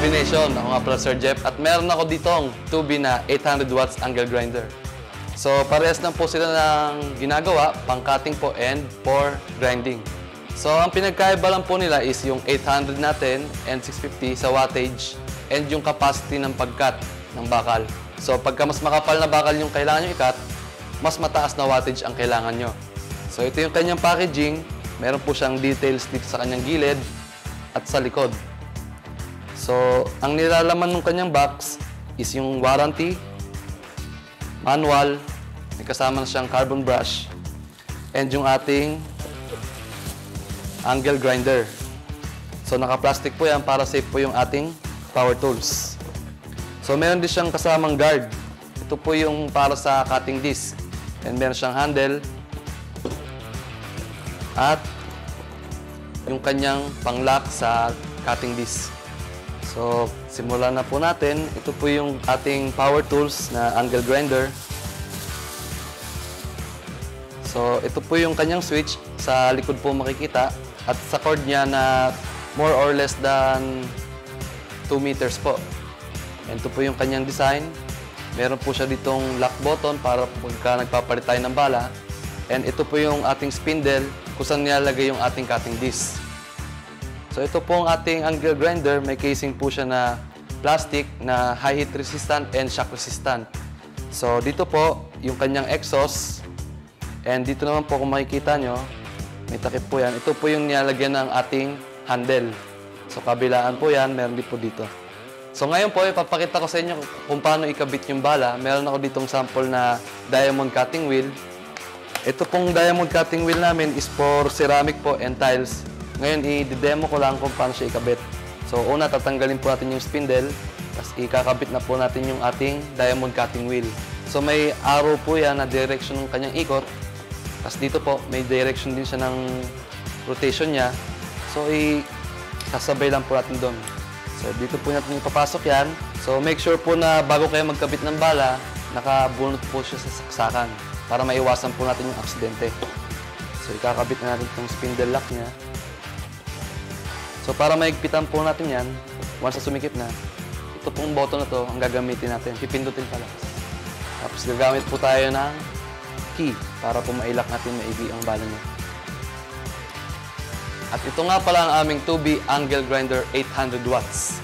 combination. Ako nga pala Sir Jeff at meron ako ditong 2B na 800 watts angle grinder. So parehas lang po sila ng ginagawa, pang cutting po and for grinding. So ang pinagkaiba lang po nila is yung 800 natin and 650 sa wattage and yung capacity ng pag-cut ng bakal. So pagka mas makapal na bakal yung kailangan nyo i-cut, mas mataas na wattage ang kailangan nyo. So ito yung kanyang packaging. Meron po siyang details dito sa kanyang gilid at sa likod. So ang nilalaman ng kanyang box is yung warranty, manual, may kasama na siyang carbon brush, and yung ating angle grinder. So naka-plastic po yan para safe po yung ating power tools. So meron din siyang kasamang guard. Ito po yung para sa cutting disc. And meron siyang handle at yung kanyang pang-lock sa cutting disc. So simulan na po natin. Ito po yung ating power tools na angle grinder. So ito po yung kanyang switch. Sa likod po makikita. At sa cord niya na more or less than 2 meters po. And ito po yung kanyang design. Meron po siya ditong lock button para pagka nagpapalit tayo ng bala. And ito po yung ating spindle kung saan nilalagay yung ating cutting disc. So ito po ang ating angle grinder. May casing po siya na plastic na high heat resistant and shock resistant. So dito po yung kanyang exhaust. And dito naman po kung makikita nyo, may takip po yan. Ito po yung nilalagyan ng ating handle. So kabilaan po yan, meron din po dito. So ngayon po, ipapakita ko sa inyo kung paano ikabit yung bala. Meron ako ditong sample na diamond cutting wheel. Ito pong diamond cutting wheel namin is for ceramic po and tiles. Ngayon, i-demo ko lang kung paano siya ikabit. So una, tatanggalin po natin yung spindle. Tapos ikakabit na po natin yung ating diamond cutting wheel. So may arrow po yan na direction ng kanyang ikot. Tapos dito po, may direction din siya ng rotation niya. So, sasabay lang po natin doon. So, dito po natin ipapasok yan. So, make sure po na bago kayo magkabit ng bala, nakabunot po siya sa saksakan para maiwasan po natin yung aksidente. So, ikakabit na natin itong spindle lock niya. So, para maigpitan po natin yan, once na sumikip na, ito pong button na to ang gagamitin natin. Pipindutin pala. Tapos, gagamit po tayo ng key para po mailak natin maigi ang bala niya. At ito nga pala ang aming 2B angle grinder 800 watts.